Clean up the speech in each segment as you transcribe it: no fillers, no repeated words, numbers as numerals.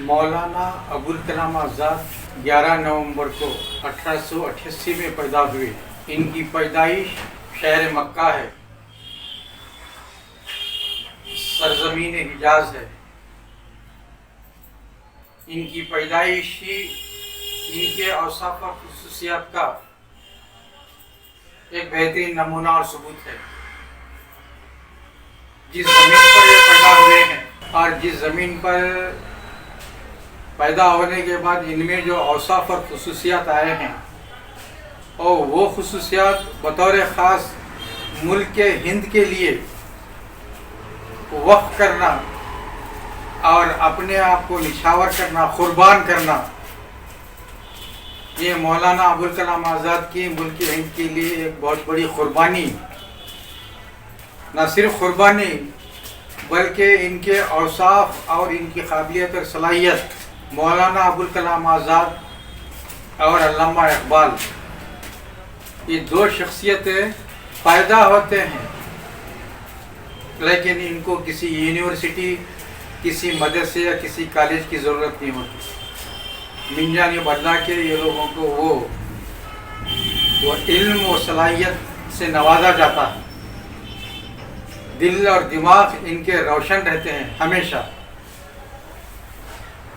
मौलाना अबुल कलाम आज़ाद 11 नवंबर को 1888 में पैदा हुए। इनकी पैदाइश शहर मक्का है, सरजमीन हिजाज है। इनकी पैदाइश ही इनके औसाफ और खुसूसियात का एक बेहतरीन नमूना और सबूत है। जिस ज़मीन पर ये पैदा हुए हैं और जिस ज़मीन पर पैदा होने के बाद इनमें जो औसाफ और खुसूसियात आए हैं और वो खुसूसियात बतौर ख़ास मुल्क के हिंद के लिए वक्फ करना और अपने आप को निछावर करना, कुर्बान करना, ये मौलाना अबुल कलाम आज़ाद की मुल्क हिंद के लिए एक बहुत बड़ी कुर्बानी, न सिर्फ कुर्बानी बल्कि इनके औसाफ और इनकी काबिलियत और सलाहियत मौलाना अबुल कलाम आज़ाद और अल्लामा इकबाल, ये दो शख्सियतें पैदा होते हैं लेकिन इनको किसी यूनिवर्सिटी, किसी मदरसे या किसी कॉलेज की ज़रूरत नहीं होती। मिंजानी बदला के ये लोगों को वो इल्म और सलाहियत से नवाजा जाता है। दिल और दिमाग इनके रोशन रहते हैं हमेशा।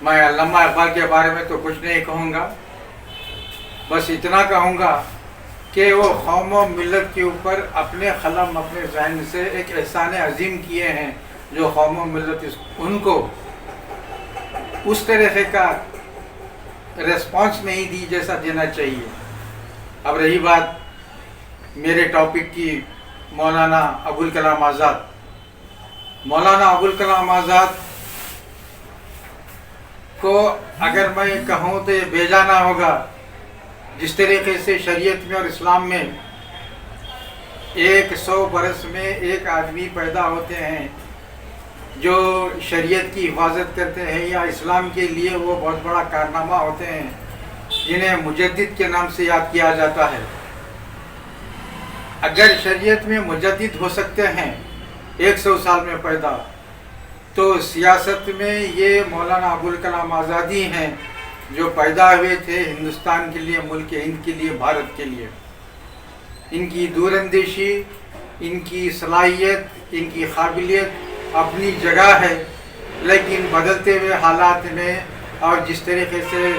मैं अल्लामा इकबाल के बारे में तो कुछ नहीं कहूँगा, बस इतना कहूँगा कि वो कौम और मिलत के ऊपर अपने कलम, अपने ज़हन से एक एहसान अजीम किए हैं जो कौम और मिलत उनको उस तरह का रेस्पॉन्स नहीं दी जैसा देना चाहिए। अब रही बात मेरे टॉपिक की, मौलाना अबुल कलाम आज़ाद। मौलाना अबुल कलाम आज़ाद को अगर मैं कहूँ तो ये बेजाना होगा। जिस तरीके से शरीयत में और इस्लाम में 100 बरस में एक आदमी पैदा होते हैं जो शरीयत की हिफाजत करते हैं या इस्लाम के लिए वो बहुत बड़ा कारनामा होते हैं, जिन्हें मुजद्दिद के नाम से याद किया जाता है। अगर शरीयत में मुजद्दिद हो सकते हैं 100 साल में पैदा, तो सियासत में ये मौलाना अबुल कलाम आज़ाद ही हैं जो पैदा हुए थे हिंदुस्तान के लिए, मुल्क हिंद के लिए, भारत के लिए। इनकी दूरंदेशी, इनकी सलाहियत, इनकी काबिलियत अपनी जगह है, लेकिन बदलते हुए हालात में और जिस तरीके से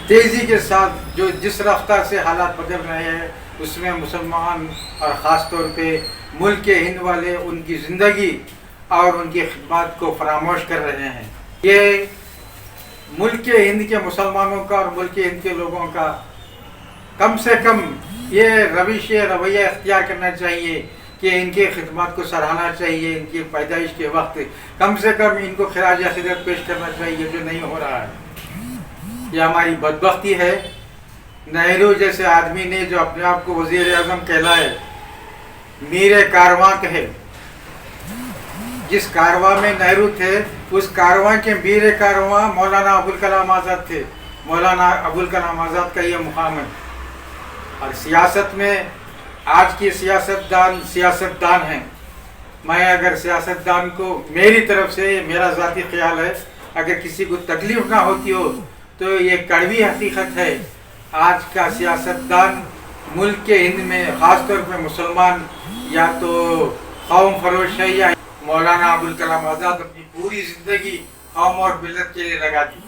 तेज़ी के साथ जिस रफ्तार से हालात बदल रहे हैं, उसमें मुसलमान और ख़ास तौर पे मुल्क के हिंद वाले उनकी ज़िंदगी और उनकी खिदमत को फरामोश कर रहे हैं। ये मुल्क के हिंद के मुसलमानों का और मुल्क के हिंद के लोगों का कम से कम ये रवैया इख्तियार करना चाहिए कि इनके खिदमत को सराहना चाहिए। इनकी पैदाइश के वक्त कम से कम इनको खिराज अक़ीदत पेश करना चाहिए, जो नहीं हो रहा है। ये हमारी बदबख्ती है। नेहरू जैसे आदमी ने जो अपने आप को वज़ीर आज़म कहलाए, मीर कारवां कहे, जिस कारवां में नेहरू थे उस कारवां के मीर कारवां मौलाना अबुल कलाम आज़ाद थे। मौलाना अबुल कलाम आज़ाद का ये मुकाम है। और सियासत में आज के सियासतदान हैं। मैं अगर सियासतदान को, मेरी तरफ से मेरा ज़ाती ख्याल है, अगर किसी को तकलीफ़ ना होती हो तो ये कड़वी हकीकत है, आज का सियासतदान मुल्क के हिंद में ख़ास तौर पर मुसलमान या तो कौम फरोश है या मौलाना अबुल कलाम आज़ाद अपनी पूरी ज़िंदगी कौम और मिलत के लिए लगा दी।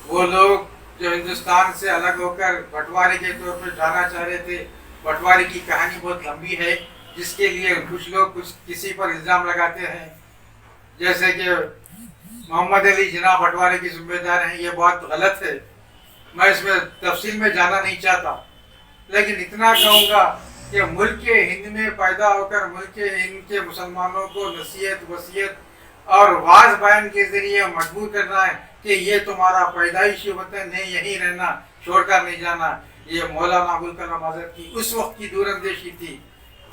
वो लोग जो हिंदुस्तान से अलग होकर बंटवारे के तौर पर जाना चाह रहे थे, बंटवारे की कहानी बहुत लंबी है, जिसके लिए कुछ लोग किसी पर इल्ज़ाम लगाते हैं, जैसे कि मोहम्मद अली जिन्ना बंटवारे की जिम्मेदार हैं। ये बात गलत है, मैं इसमें तफसील में जाना नहीं चाहता, लेकिन इतना कहूँगा कि मुल्क के हिंद में पैदा होकर मुल्क के हिंद के मुसलमानों को नसीहत, वसीयत और वाज बयान के ज़रिए मजबूर करना है कि ये तुम्हारा पैदाइशी वतन है, यहीं रहना, छोड़कर नहीं जाना। ये मौलाना अबुल कलाम आज़ाद की उस वक्त की दूरंदेशी थी,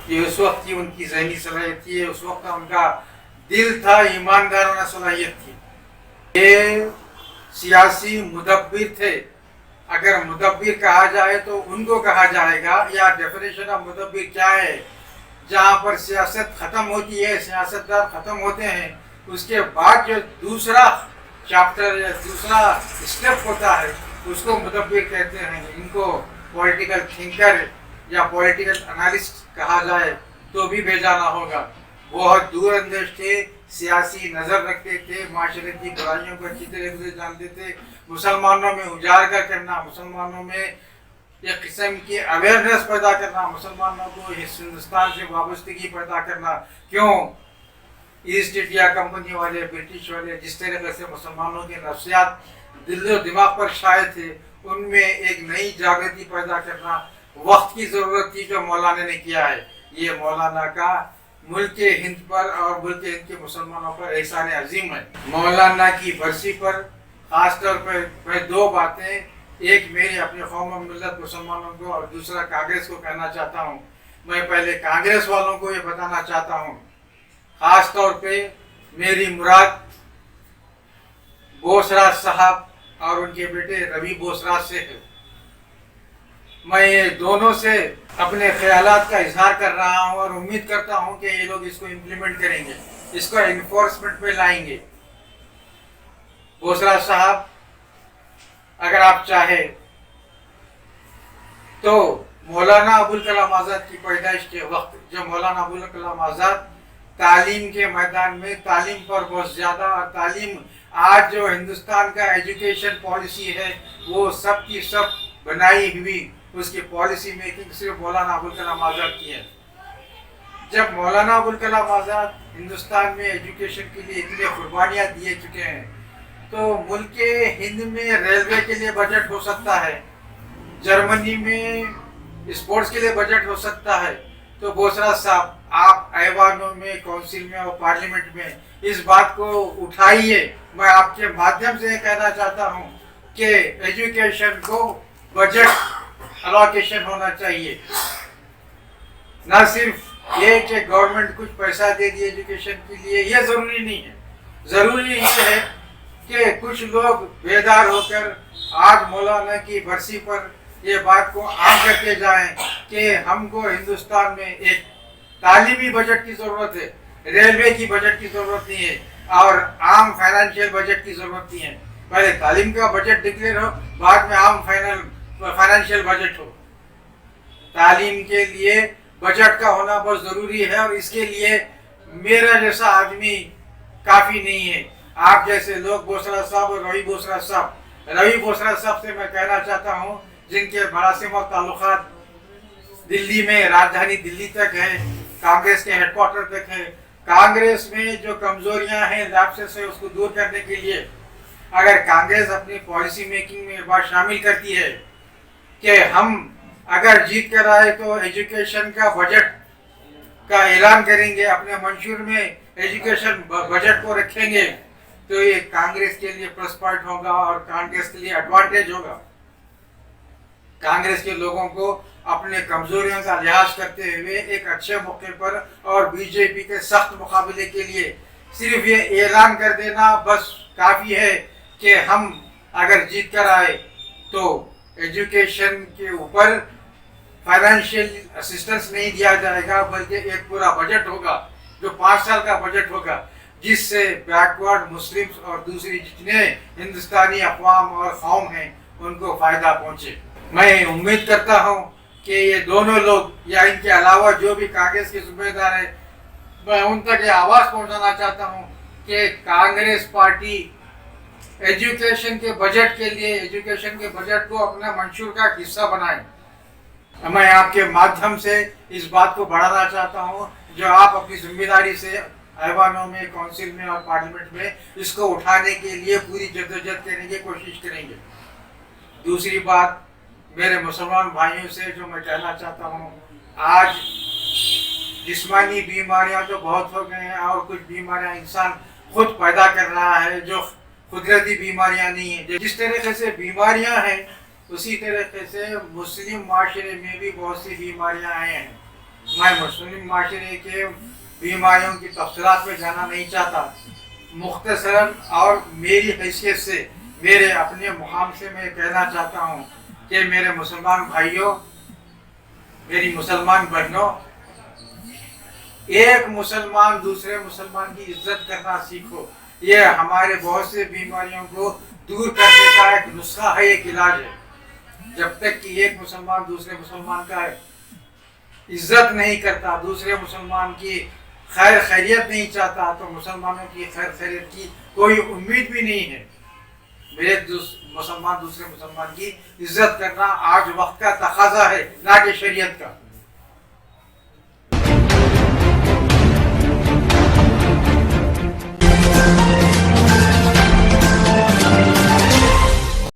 ये उस वक्त की उनकी ज़हनी सलाहियत थी, उस वक्त उनका दिल था, ईमानदाराना सलाहियत थी। ये सियासी मुदब्बिर थे। अगर मुदब्बिर कहा जाए तो उनको कहा जाएगा, या डेफिनेशन ऑफ मुदब्बिर क्या है, जहाँ पर सियासत ख़त्म होती है, सियासतदान ख़त्म होते हैं, उसके बाद जो दूसरा चैप्टर या दूसरा स्टेप होता है उसको मुदब्बिर कहते हैं। इनको पॉलिटिकल थिंकर या पॉलिटिकल एनालिस्ट कहा जाए तो भी बेजाना होगा। बहुत दूर अंदेश थे, सियासी नज़र रखते थे, माशरती बुराइयों को अच्छी तरह से जानते थे। मुसलमानों में उजागर करना, मुसलमानों में एक किस्म की अवेयरनेस पैदा करना, मुसलमानों को हिंदुस्तान से वाबस्तगी पैदा करना। क्यों ईस्ट इंडिया कंपनी वाले, ब्रिटिश वाले जिस तरह से मुसलमानों के नफ्सियात दिल दिमाग पर छाए थे, उनमें एक नई जागृति पैदा करना वक्त की ज़रूरत थी, जो मौलाना ने किया है। ये मौलाना का मुल्क हिंद पर और मुल्क हिंद के मुसलमानों पर एहसान अजीम है। मौलाना की बरसी पर ख़ास तौर पर मैं दो बातें, एक मेरी अपने कौम और मिल्लत मुसलमानों को और दूसरा कांग्रेस को कहना चाहता हूँ। मैं पहले कांग्रेस वालों को ये बताना चाहता हूँ, ख़ास तौर पे मेरी मुराद बोसराज साहब और उनके बेटे रवि बोसराज से है। मैं ये दोनों से अपने ख्यालात का इजहार कर रहा हूँ और उम्मीद करता हूँ कि ये लोग इसको इम्प्लीमेंट करेंगे, इसको इन्फोर्समेंट पे लाएंगे। बोसराज साहब, अगर आप चाहे तो मौलाना अबुल कलाम आज़ाद की पैदाइश के वक्त, जो मौलाना अबुल कलाम आज़ाद तालीम के मैदान में तालीम पर बहुत ज़्यादा, और तालीम आज जो हिंदुस्तान का एजुकेशन पॉलिसी है वो सब की सब बनाई हुई, उसकी पॉलिसी मेकिंग सिर्फ मौलाना अबुल कलाम आज़ाद की है। जब मौलाना अबुल कलाम आज़ाद हिंदुस्तान में एजुकेशन के लिए इतनी कुर्बानियाँ दिए चुके हैं, तो मुल्क हिंद में रेलवे के लिए बजट हो सकता है, जर्मनी में स्पोर्ट्स के लिए बजट हो सकता है। तो बोसराज साहब, आप ऐवानों में, काउंसिल में और पार्लियामेंट में इस बात को उठाइए। मैं आपके माध्यम से कहना चाहता हूँ कि एजुकेशन को बजट अलोकेशन होना चाहिए। न सिर्फ ये कि गवर्नमेंट कुछ पैसा दे दी एजुकेशन के लिए, ये ज़रूरी नहीं है। ज़रूरी ये है कि कुछ लोग बेदार होकर आज मौलाना की बरसी पर ये बात को आम करके जाएं कि हमको हिंदुस्तान में एक तालीमी बजट की ज़रूरत है, रेलवे की बजट की ज़रूरत नहीं है और आम फाइनेंशियल बजट की ज़रूरत नहीं है। पहले तालीम का बजट डिक्लेयर हो, बाद में आम फाइनेंशियल बजट हो। तालीम के लिए बजट का होना बहुत ज़रूरी है और इसके लिए मेरा जैसा आदमी काफ़ी नहीं है। आप जैसे लोग, बोसराज साहब और रवि बोसराज साहब, रवि बोसराज साहब से मैं कहना चाहता हूँ, जिनके मरासिम और ताल्लुकात दिल्ली में, राजधानी दिल्ली तक है, कांग्रेस के हेडक्वार्टर तक है। कांग्रेस में जो कमजोरियां हैं, लैप्सेस है, उसको दूर करने के लिए अगर कांग्रेस अपनी पॉलिसी मेकिंग में बात शामिल करती है कि हम अगर जीत कर आए तो एजुकेशन का बजट का ऐलान करेंगे, अपने मंशूर में एजुकेशन बजट को रखेंगे, तो ये कांग्रेस के लिए प्लस पॉइंट होगा और कांग्रेस के लिए एडवांटेज होगा। कांग्रेस के लोगों को अपने कमजोरियों का लिहाज करते हुए एक अच्छे मौके पर और बीजेपी के सख्त मुकाबले के लिए सिर्फ ये ऐलान कर देना बस काफ़ी है कि हम अगर जीत कर आए तो एजुकेशन के ऊपर फाइनेंशियल असिस्टेंस नहीं दिया जाएगा, बल्कि एक पूरा बजट होगा जो 5 साल का बजट होगा, जिससे बैकवर्ड मुस्लिम्स और दूसरी जितने हिंदुस्तानी अक़वाम और कौम हैं उनको फ़ायदा पहुँचे। मैं उम्मीद करता हूँ कि ये दोनों लोग या इनके अलावा जो भी कांग्रेस के ज़िम्मेदार हैं, मैं उन तक ये आवाज़ पहुँचाना चाहता हूँ कि कांग्रेस पार्टी एजुकेशन के बजट के लिए, एजुकेशन के बजट को अपना मंशूर का हिस्सा बनाए। मैं आपके माध्यम से इस बात को बढ़ाना चाहता हूँ, जो आप अपनी जिम्मेदारी से ऐवानों में, काउंसिल में और पार्लियामेंट में इसको उठाने के लिए पूरी जद्दोजहद करेंगे, कोशिश करेंगे। दूसरी बात, मेरे मुसलमान भाइयों से जो मैं कहना चाहता हूँ, आज जिस्मानी बीमारियाँ तो बहुत हो गए हैं और कुछ बीमारियाँ इंसान खुद पैदा कर रहा है जो कुदरती बीमारियाँ नहीं है। जिस तरीके से बीमारियाँ हैं उसी तरीके से मुस्लिम माशरे में भी बहुत सी बीमारियाँ आई हैं। मैं मुस्लिम माशरे के बीमारियों की तफसीलात में जाना नहीं चाहता, मुख्तसरन और मेरी हैसियत से, मेरे अपने मुकाम से मैं कहना चाहता हूँ कि मेरे मुसलमान भाइयों, मेरी मुसलमान बहनों, एक मुसलमान दूसरे मुसलमान की इज्जत करना सीखो। یہ ہمارے بہت سے بیماریوں کو دور کرنے کا ایک نسخہ ہے، ایک علاج ہے۔ جب تک کہ ایک مسلمان دوسرے مسلمان کا عزت نہیں کرتا، دوسرے مسلمان کی خیر خیریت نہیں چاہتا، تو مسلمانوں کی خیر خیریت کی کوئی امید بھی نہیں ہے۔ میرے مسلمان دوسرے مسلمان کی عزت کرنا آج وقت کا تقاضا ہے، نہ کہ شریعت کا۔